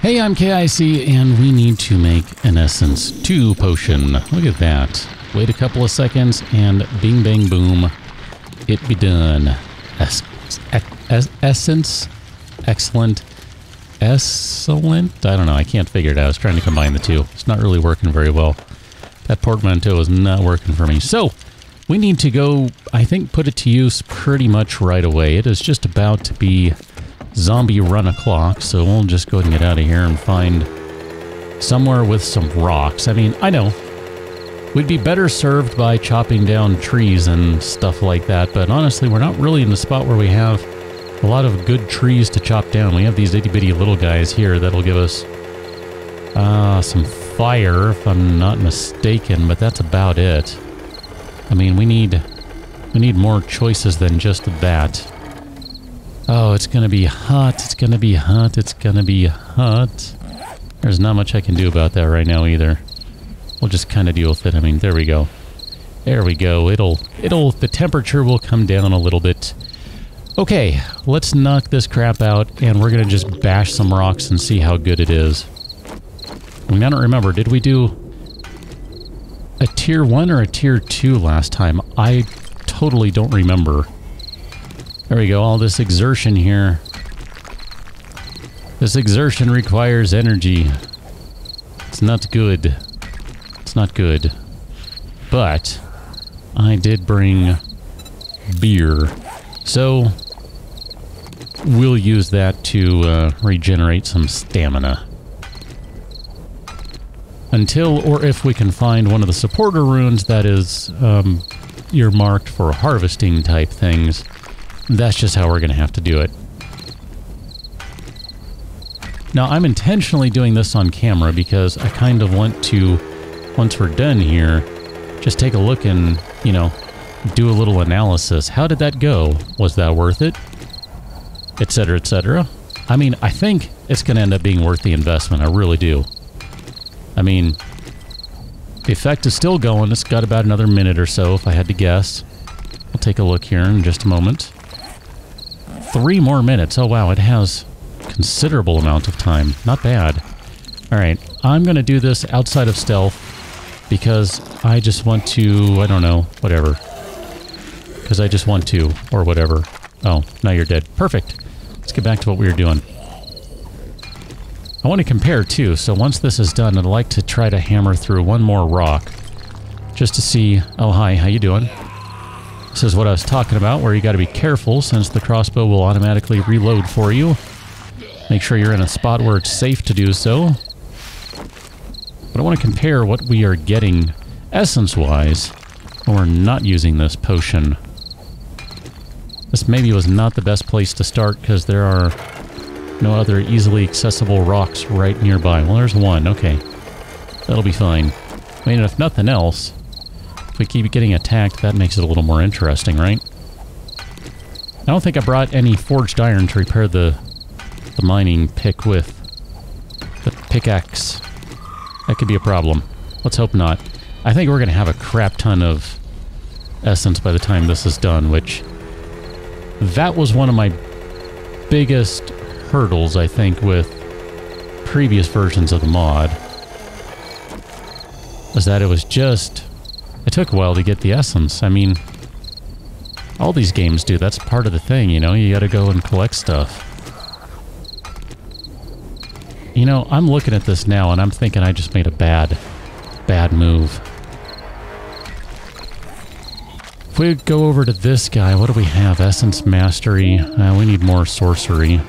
Hey, I'm KIC, and we need to make an Essence 2 potion. Look at that. Wait a couple of seconds, and bing, bang, boom. It be done. Essence? Excellent. Excellent? I don't know. I can't figure it out. I was trying to combine the two. It's not really working very well. That portmanteau is not working for me. So, we need to go, I think, put it to use pretty much right away. It is just about to be zombie run o'clock, so we'll just go ahead and get out of here and find somewhere with some rocks. I mean, I know we'd be better served by chopping down trees and stuff like that, but honestly, we're not really in the spot where we have a lot of good trees to chop down. We have these itty-bitty little guys here that'll give us some fire, if I'm not mistaken, but that's about it. I mean, we need more choices than just that. Oh, it's gonna be hot, it's gonna be hot, it's gonna be hot. There's not much I can do about that right now either. We'll just kind of deal with it. I mean, there we go. There we go. The temperature will come down a little bit. Okay, let's knock this crap out, and we're gonna just bash some rocks and see how good it is. I mean, I don't remember, did we do a tier 1 or a tier 2 last time? I totally don't remember. There we go, all this exertion here. This exertion requires energy. It's not good. It's not good. But I did bring beer. So we'll use that to regenerate some stamina. Until or if we can find one of the supporter runes that is earmarked for harvesting type things. That's just how we're going to have to do it. Now, I'm intentionally doing this on camera because I kind of want to, once we're done here, just take a look and, you know, do a little analysis. How did that go? Was that worth it? Etc., etc. I mean, I think it's going to end up being worth the investment. I really do. I mean, the effect is still going. It's got about another minute or so, if I had to guess. I'll take a look here in just a moment. 3 more minutes. Oh, wow, it has considerable amount of time. Not bad. Alright, I'm going to do this outside of stealth because I just want to, I don't know, whatever. Because I just want to, or whatever. Oh, now you're dead. Perfect. Let's get back to what we were doing. I want to compare, too, so once this is done, I'd like to try to hammer through one more rock. Just to see... Oh, hi, how you doing? This is what I was talking about, where you got to be careful since the crossbow will automatically reload for you. Make sure you're in a spot where it's safe to do so. But I want to compare what we are getting essence-wise when we're not using this potion. This maybe was not the best place to start because there are no other easily accessible rocks right nearby. Well, there's one. Okay. That'll be fine. I mean, if nothing else... If we keep getting attacked, that makes it a little more interesting, right? I don't think I brought any forged iron to repair the mining pick with. The pickaxe. That could be a problem. Let's hope not. I think we're going to have a crap ton of essence by the time this is done, which... That was one of my biggest hurdles, I think, with previous versions of the mod. Was that it was just... It took a while to get the essence. I mean, all these games do. That's part of the thing, you know? You gotta go and collect stuff. You know, I'm looking at this now and I'm thinking I just made a bad move. If we go over to this guy, what do we have? Essence Mastery. We need more sorcery.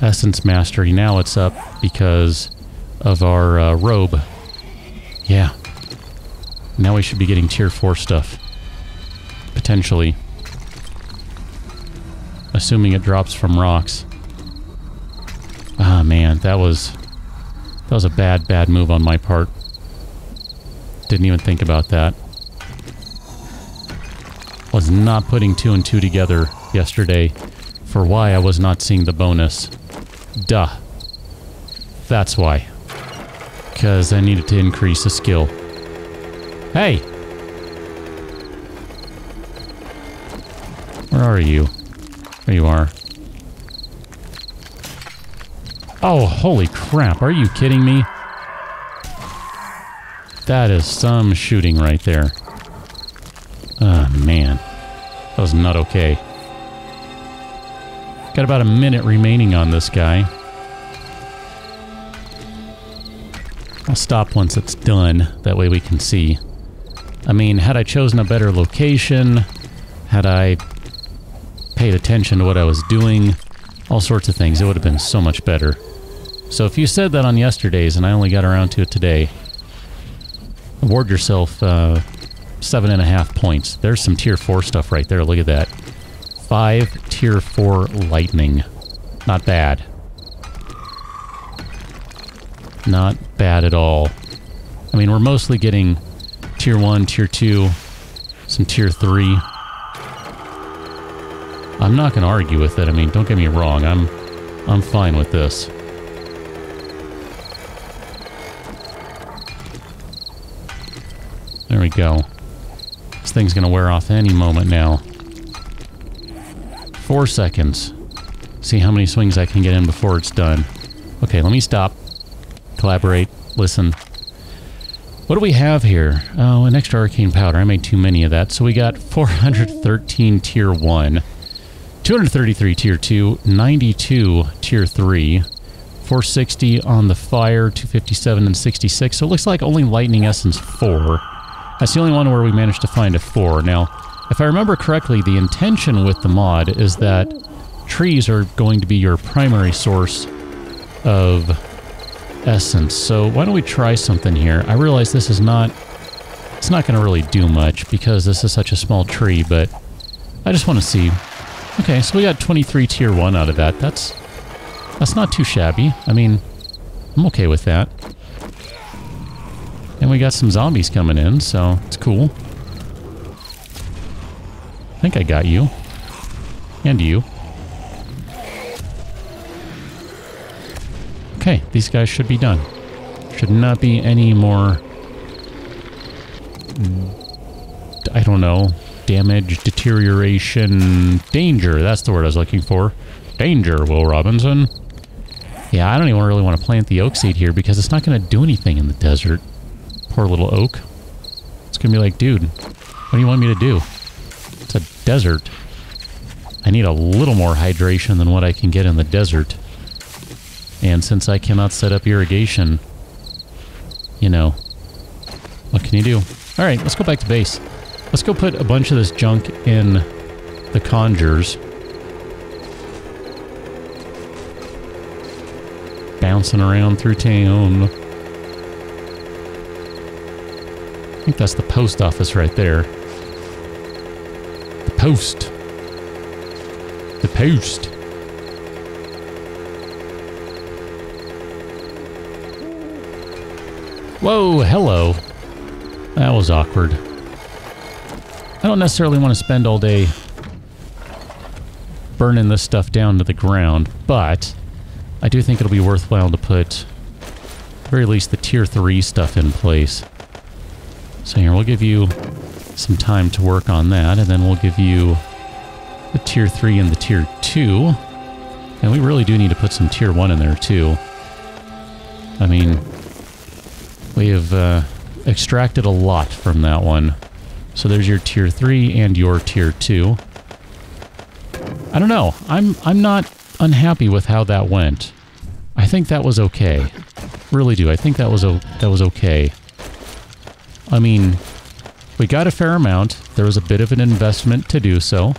Essence Mastery. Now it's up because of our robe. Yeah. Now we should be getting tier 4 stuff. Potentially. Assuming it drops from rocks. Ah, man, that was a bad move on my part. Didn't even think about that. Was not putting 2 and 2 together yesterday for why I was not seeing the bonus. Duh. That's why. Because I needed to increase the skill. Hey! Where are you? There you are. Oh, holy crap. Are you kidding me? That is some shooting right there. Oh, man. That was not okay. Got about a minute remaining on this guy. I'll stop once it's done. That way we can see. I mean, had I chosen a better location, had I paid attention to what I was doing, all sorts of things, it would have been so much better. So if you said that on yesterday's and I only got around to it today, award yourself 7.5 points. There's some tier 4 stuff right there. Look at that. 5 tier 4 lightning. Not bad. Not bad at all. I mean, we're mostly getting tier 1, tier 2, some tier 3. I'm not going to argue with it. I mean, don't get me wrong. I'm fine with this. There we go. This thing's going to wear off any moment now. 4 seconds. See how many swings I can get in before it's done. Okay, let me stop. Collaborate. Listen. What do we have here? Oh, an extra arcane powder. I made too many of that. So we got 413 tier 1. 233 tier 2. 92 tier 3. 460 on the fire. 257 and 66. So it looks like only lightning essence 4. That's the only one where we managed to find a 4. Now, if I remember correctly, the intention with the mod is that trees are going to be your primary source of essence. So why don't we try something here? I realize this is not... It's not going to really do much because this is such a small tree, but I just want to see. Okay, so we got 23 tier 1 out of that. That's not too shabby. I mean, I'm okay with that. And we got some zombies coming in, so it's cool. I think I got you. And you. Okay, these guys should be done. Should not be any more... I don't know. Damage, deterioration, danger. That's the word I was looking for. Danger, Will Robinson. Yeah, I don't even really want to plant the oak seed here because it's not going to do anything in the desert. Poor little oak. It's going to be like, dude, what do you want me to do? It's a desert. I need a little more hydration than what I can get in the desert. And since I cannot set up irrigation, you know, what can you do? All right, let's go back to base. Let's go put a bunch of this junk in the conjures. Bouncing around through town. I think that's the post office right there. The post. The post. Whoa, hello. That was awkward. I don't necessarily want to spend all day burning this stuff down to the ground, but I do think it'll be worthwhile to put, at the very least, the tier 3 stuff in place. So here, we'll give you some time to work on that, and then we'll give you the tier 3 and the tier 2. And we really do need to put some tier 1 in there, too. I mean, we have extracted a lot from that one. So there's your tier 3 and your tier 2. I don't know. I'm not unhappy with how that went. I think that was okay. Really do. I think that was okay. I mean, we got a fair amount. There was a bit of an investment to do so.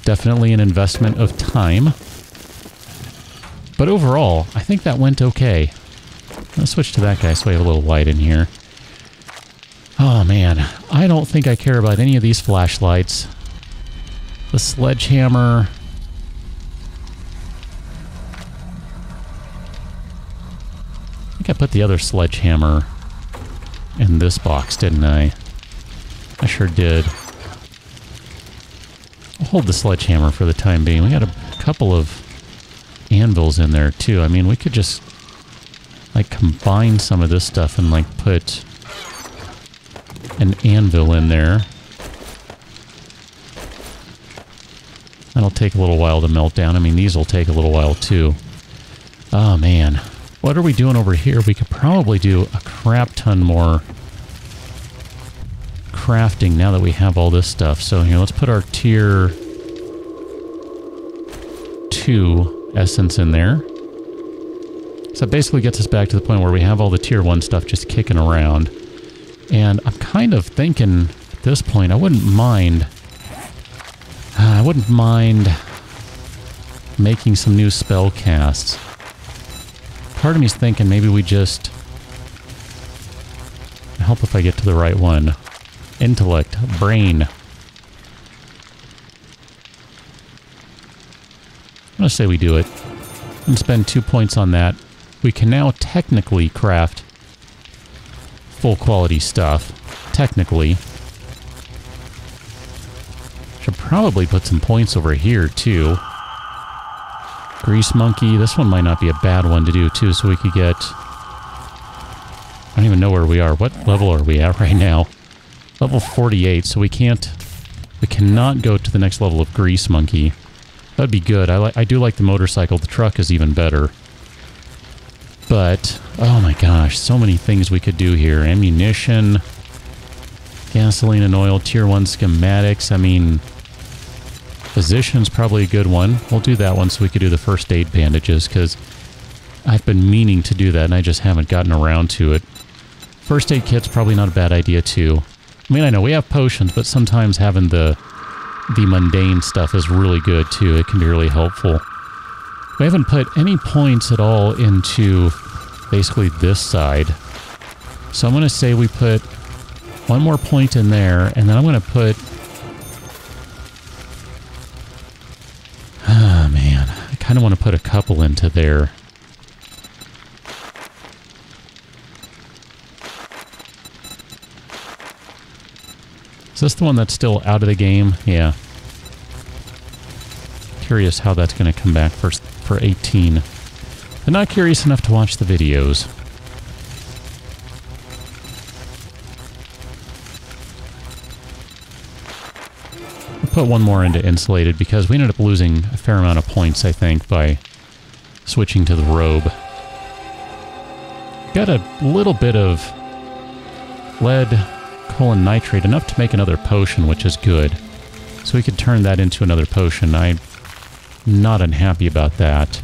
Definitely an investment of time. But overall, I think that went okay. Let's switch to that guy so we have a little light in here. Oh man, I don't think I care about any of these flashlights. The sledgehammer. I think I put the other sledgehammer in this box, didn't I? I sure did. I'll hold the sledgehammer for the time being. We got a couple of anvils in there too. I mean, we could just like combine some of this stuff and like put an anvil in there. That'll take a little while to melt down. I mean, these will take a little while too. Oh, man. What are we doing over here? We could probably do a crap ton more crafting now that we have all this stuff. So here, let's put our tier 2 essence in there. So that basically gets us back to the point where we have all the tier 1 stuff just kicking around. And I'm kind of thinking at this point, I wouldn't mind making some new spell casts. Part of me's thinking maybe we just... help if I get to the right one. Intellect. Brain. I'm going to say we do it. And spend 2 points on that. We can now technically craft full quality stuff. Technically. Should probably put some points over here too. Grease monkey. This one might not be a bad one to do too, so we could get... I don't even know where we are. What level are we at right now? Level 48, so we cannot go to the next level of grease monkey. That'd be good. I do like the motorcycle. The truck is even better. But, oh my gosh, so many things we could do here. Ammunition, gasoline and oil, tier 1 schematics. I mean, physician's probably a good one. We'll do that one so we could do the first aid bandages, because I've been meaning to do that and I just haven't gotten around to it. First aid kit's probably not a bad idea too. I mean, I know we have potions, but sometimes having the mundane stuff is really good too. It can be really helpful. We haven't put any points at all into basically this side. So I'm going to say we put one more point in there, and then I'm going to put... Ah, man. I kind of want to put a couple into there. Is this the one that's still out of the game? Yeah. Curious how that's going to come back for 18. But not curious enough to watch the videos. I'll put one more into insulated because we ended up losing a fair amount of points, I think, by switching to the robe. Got a little bit of lead, colon nitrate, enough to make another potion, which is good. So we could turn that into another potion. I'm not unhappy about that.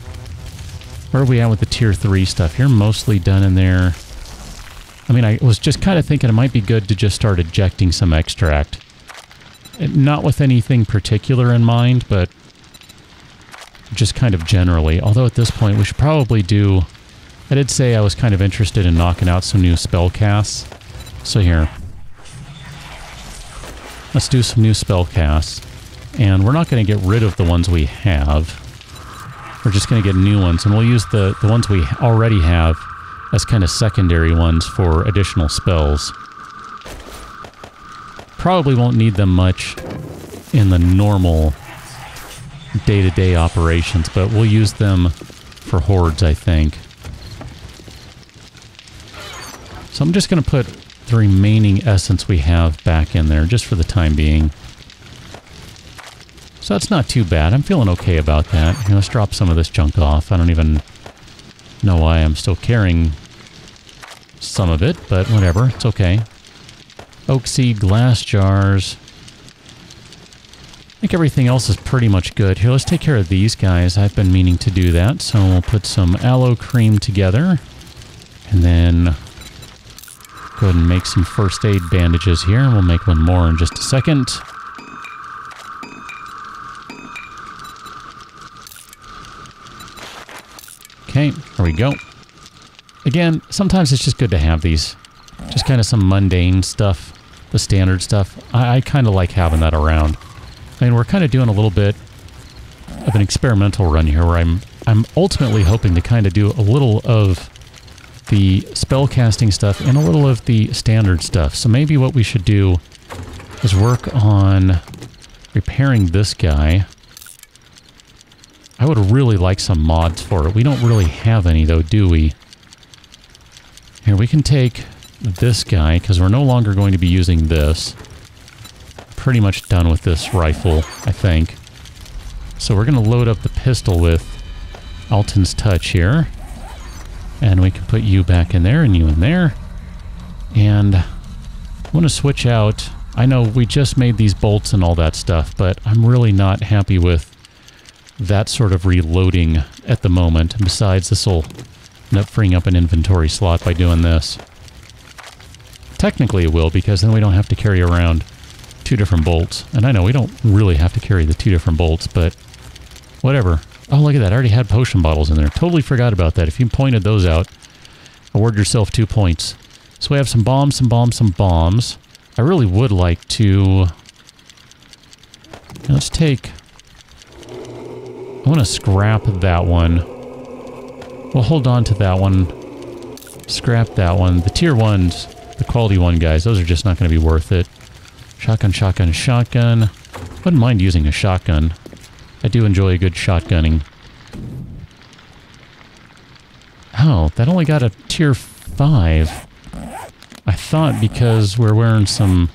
Where are we at with the tier 3 stuff? You're mostly done in there. I mean, I was just kind of thinking it might be good to just start ejecting some extract. Not with anything particular in mind, but just kind of generally. Although at this point, we should probably do... I did say I was kind of interested in knocking out some new spell casts. So here. Let's do some new spell casts. And we're not going to get rid of the ones we have. We're just going to get new ones. And we'll use the ones we already have as kind of secondary ones for additional spells. Probably won't need them much in the normal day-to-day operations, but we'll use them for hordes, I think. So I'm just going to put the remaining essence we have back in there, just for the time being. So that's not too bad. I'm feeling okay about that. Here, let's drop some of this junk off. I don't even know why I'm still carrying some of it, but whatever. It's okay. Oak seed, glass jars. I think everything else is pretty much good. Here, let's take care of these guys. I've been meaning to do that, so we'll put some aloe cream together. And then go ahead and make some first aid bandages here. We'll make one more in just a second. Okay, there we go. Again, sometimes it's just good to have these. Just kind of some mundane stuff, the standard stuff. I kind of like having that around. I mean, we're kind of doing a little bit of an experimental run here where I'm ultimately hoping to kind of do a little of the spell casting stuff and a little of the standard stuff. So maybe what we should do is work on repairing this guy. I would really like some mods for it. We don't really have any though, do we? Here, we can take this guy, because we're no longer going to be using this. Pretty much done with this rifle, I think. So we're going to load up the pistol with Alton's Touch here. And we can put you back in there and you in there. And I want to switch out. I know we just made these bolts and all that stuff, but I'm really not happy with that sort of reloading at the moment. And besides, this will end up freeing up an inventory slot by doing this. Technically it will, because then we don't have to carry around 2 different bolts. And I know we don't really have to carry the 2 different bolts, but whatever. Oh, look at that. I already had potion bottles in there. Totally forgot about that. If you pointed those out, award yourself 2 points. So we have some bombs, some bombs, some bombs. I really would like to... Let's take... I want to scrap that one. We'll hold on to that one. Scrap that one. The tier 1s, the quality 1 guys, those are just not going to be worth it. Shotgun, shotgun, shotgun. Wouldn't mind using a shotgun. I do enjoy a good shotgunning. Oh, that only got a tier 5. I thought because we're wearing some...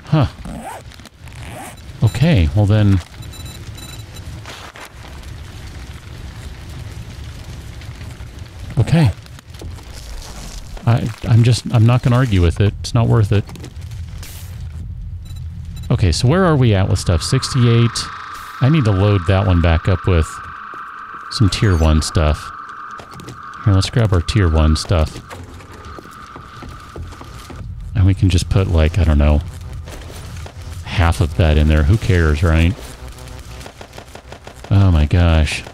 Huh. Okay, well then... Okay. I'm not going to argue with it. It's not worth it. Okay, so where are we at with stuff? 68. I need to load that one back up with some tier 1 stuff. Here, let's grab our tier 1 stuff. And we can just put, like, I don't know, half of that in there. Who cares, right? Oh my gosh.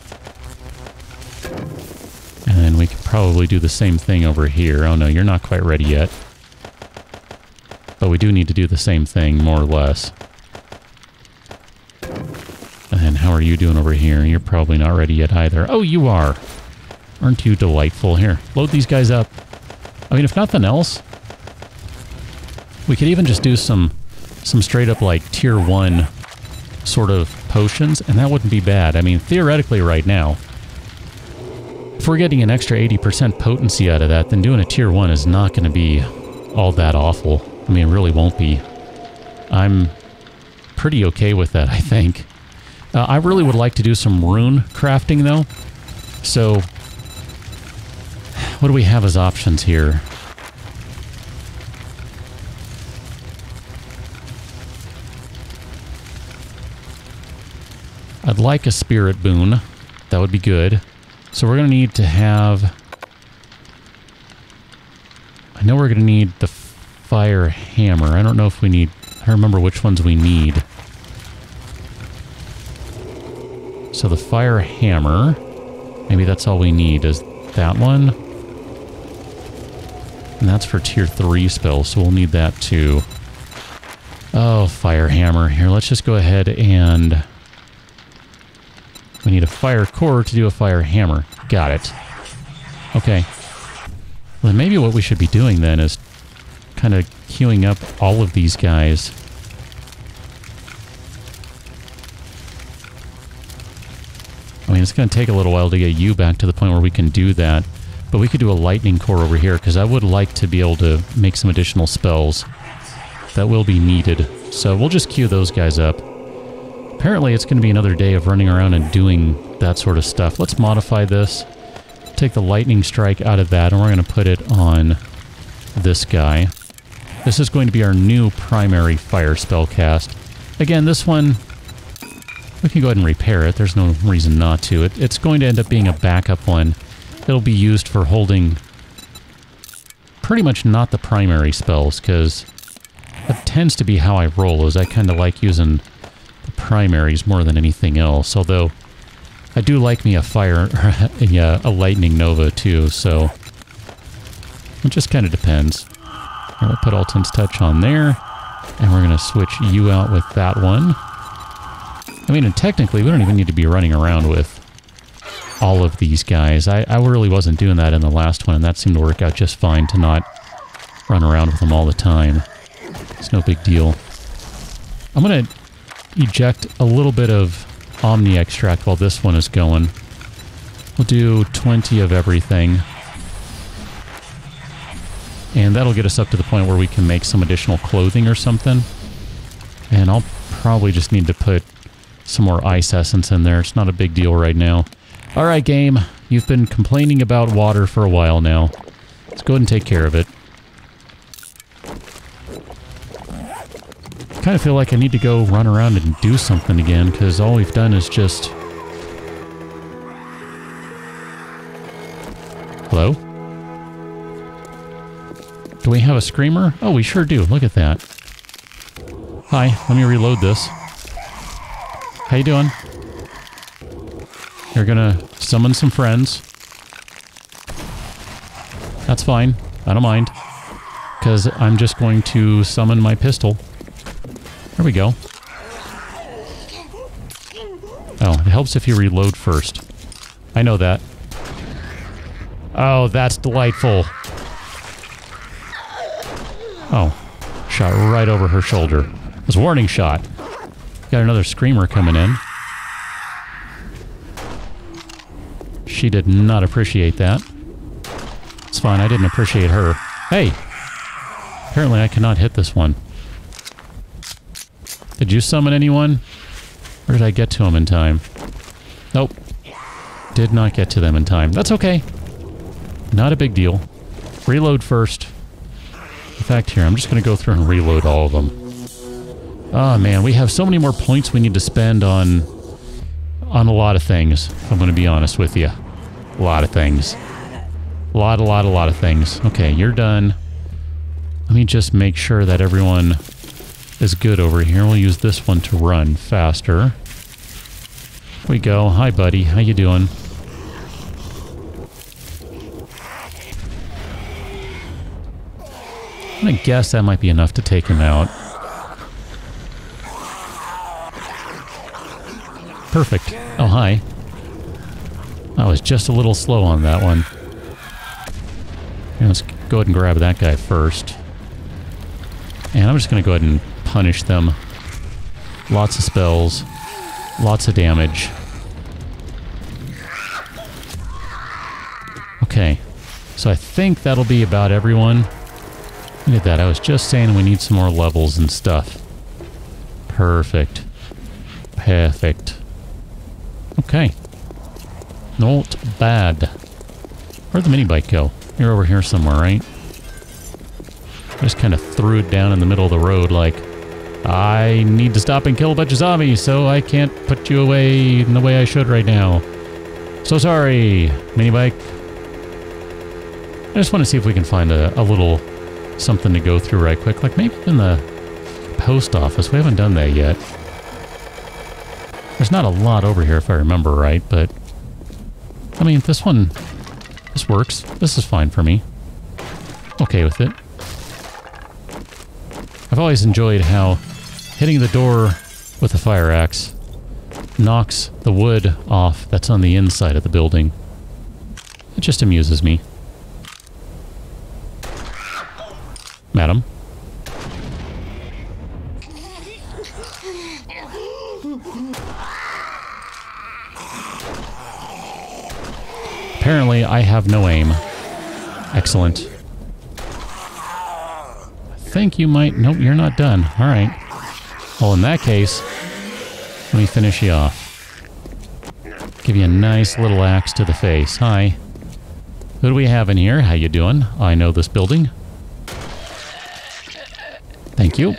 And then we can probably do the same thing over here. Oh no, you're not quite ready yet. But we do need to do the same thing, more or less. And then how are you doing over here? You're probably not ready yet either. Oh, you are! Aren't you delightful? Here, load these guys up. I mean, if nothing else, we could even just do some straight up, like, tier 1 sort of potions, and that wouldn't be bad. I mean, theoretically right now, if we're getting an extra 80% potency out of that, then doing a tier 1 is not going to be all that awful. I mean, it really won't be. I'm pretty okay with that, I think. I really would like to do some rune crafting, though. So, what do we have as options here? I'd like a spirit boon. That would be good. So we're going to need to have... I know we're going to need the fire hammer. I don't know if we need... I don't remember which ones we need. So the fire hammer... Maybe that's all we need, is that one. And that's for tier 3 spells, so we'll need that too. Oh, fire hammer. Here, let's just go ahead and... We need a fire core to do a fire hammer. Got it. Okay. Well, then maybe what we should be doing then is kind of queuing up all of these guys. I mean, it's going to take a little while to get you back to the point where we can do that. But we could do a lightning core over here, because I would like to be able to make some additional spells that will be needed. So we'll just queue those guys up. Apparently it's going to be another day of running around and doing that sort of stuff. Let's modify this. Take the lightning strike out of that, and we're going to put it on this guy. This is going to be our new primary fire spell cast. Again, this one, we can go ahead and repair it. There's no reason not to. It's going to end up being a backup one. It'll be used for holding pretty much not the primary spells, because that tends to be how I roll, is I kind of like using the primaries more than anything else. Although, I do like me a fire, yeah, a lightning nova too, so it just kind of depends. Here, we'll put Alton's Touch on there, and we're going to switch you out with that one. I mean, and technically, we don't even need to be running around with all of these guys. I really wasn't doing that in the last one, and that seemed to work out just fine to not run around with them all the time. It's no big deal. I'm going to eject a little bit of Omni Extract while this one is going. We'll do 20 of everything. And that'll get us up to the point where we can make some additional clothing or something. And I'll probably just need to put some more ice essence in there. It's not a big deal right now. Alright, game. You've been complaining about water for a while now. Let's go ahead and take care of it. I kind of feel like I need to go run around and do something again, because all we've done is just... Hello? Do we have a screamer? Oh, we sure do. Look at that. Hi, let me reload this. How you doing? You're gonna summon some friends. That's fine. I don't mind. Because I'm just going to summon my pistol. There we go. Oh, it helps if you reload first. I know that. Oh, that's delightful. Oh, shot right over her shoulder. It was a warning shot. Got another screamer coming in. She did not appreciate that. It's fine, I didn't appreciate her. Hey! Apparently I cannot hit this one. Did you summon anyone? Or did I get to them in time? Nope. Did not get to them in time. That's okay. Not a big deal. Reload first. In fact, here, I'm just going to go through and reload all of them. Oh, man, we have so many more points we need to spend on a lot of things, if I'm going to be honest with you. A lot of things. A lot of things. Okay, you're done. Let me just make sure that everyone is good over here. We'll use this one to run faster. Here we go. Hi, buddy. How you doing? I'm going to guess that might be enough to take him out. Perfect. Oh, hi. I was just a little slow on that one. Let's go ahead and grab that guy first. And I'm just going to go ahead and punish them. Lots of spells. Lots of damage. Okay. So I think that'll be about everyone. Look at that. I was just saying we need some more levels and stuff. Perfect. Perfect. Okay. Not bad. Where'd the mini bike go? You're over here somewhere, right? I just kind of threw it down in the middle of the road like, I need to stop and kill a bunch of zombies, so I can't put you away in the way I should right now. So sorry, mini bike. I just want to see if we can find a little something to go through right quick. Like maybe in the post office. We haven't done that yet. There's not a lot over here if I remember right, but I mean, this works. This is fine for me. Okay with it. I've always enjoyed how hitting the door with a fire axe knocks the wood off that's on the inside of the building. It just amuses me. Madam? Apparently, I have no aim. Excellent. I think you might... Nope, you're not done. All right. Well, in that case, let me finish you off. Give you a nice little axe to the face. Hi. Who do we have in here? How you doing? I know this building. Thank you.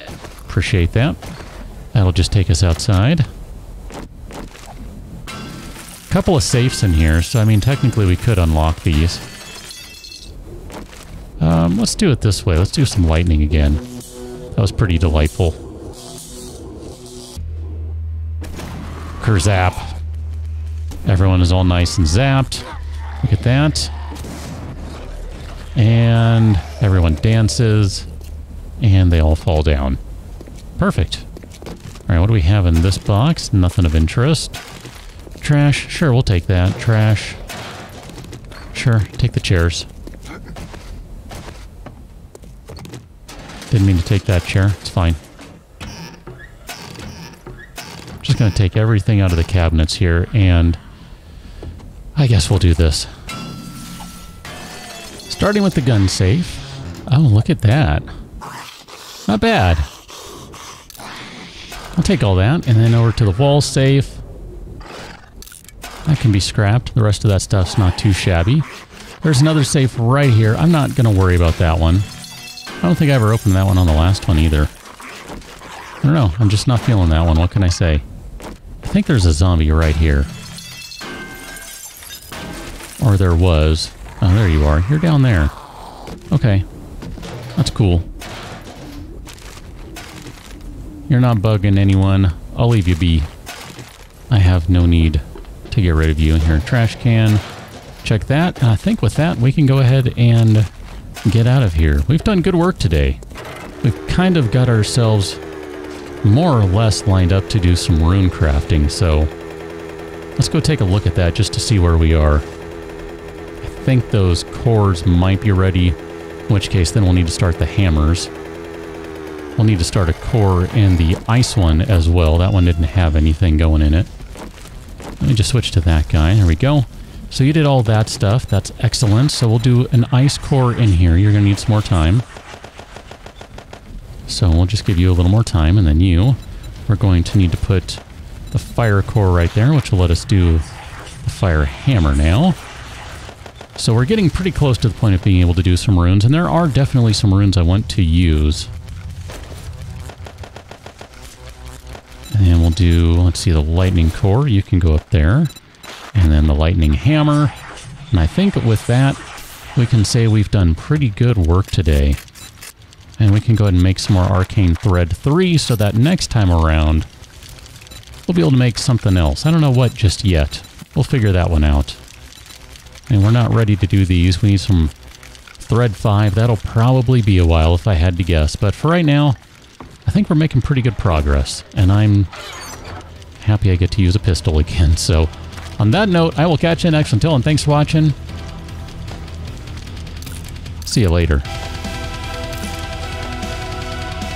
Appreciate that. That'll just take us outside. Couple of safes in here, so I mean technically we could unlock these. Let's do it this way. Let's do some lightning again. That was pretty delightful. Kerzap. Everyone is all nice and zapped. Look at that. And everyone dances. And they all fall down. Perfect. Alright, what do we have in this box? Nothing of interest. Trash. Sure, we'll take that. Trash. Sure, take the chairs. Didn't mean to take that chair. It's fine. Just gonna take everything out of the cabinets here, and I guess we'll do this. Starting with the gun safe. Oh, look at that. Not bad. I'll take all that, and then over to the wall safe. That can be scrapped. The rest of that stuff's not too shabby. There's another safe right here. I'm not going to worry about that one. I don't think I ever opened that one on the last one either. I don't know. I'm just not feeling that one. What can I say? I think there's a zombie right here. Or there was. Oh, there you are. You're down there. Okay. That's cool. You're not bugging anyone. I'll leave you be. I have no need to get rid of you. Here, trash can. Check that. And I think with that, we can go ahead and get out of here. We've done good work today. We've kind of got ourselves more or less lined up to do some rune crafting, so let's go take a look at that just to see where we are. I think those cores might be ready, in which case then we'll need to start the hammers. We'll need to start a core in the ice one as well. That one didn't have anything going in it. Let me just switch to that guy. There we go. So you did all that stuff. That's excellent. So we'll do an ice core in here. You're going to need some more time. So we'll just give you a little more time, and then we're going to need to put the fire core right there, which will let us do the fire hammer now. So we're getting pretty close to the point of being able to do some runes, and there are definitely some runes I want to use. And we'll do, let's see, the lightning core. You can go up there. And then the lightning hammer. And I think with that, we can say we've done pretty good work today. And we can go ahead and make some more arcane thread 3 so that next time around, we'll be able to make something else. I don't know what just yet. We'll figure that one out. And we're not ready to do these. We need some thread 5. That'll probably be a while if I had to guess. But for right now, I think we're making pretty good progress. And I'm happy I get to use a pistol again. So on that note, I will catch you next. Until, and thanks for watching. See you later.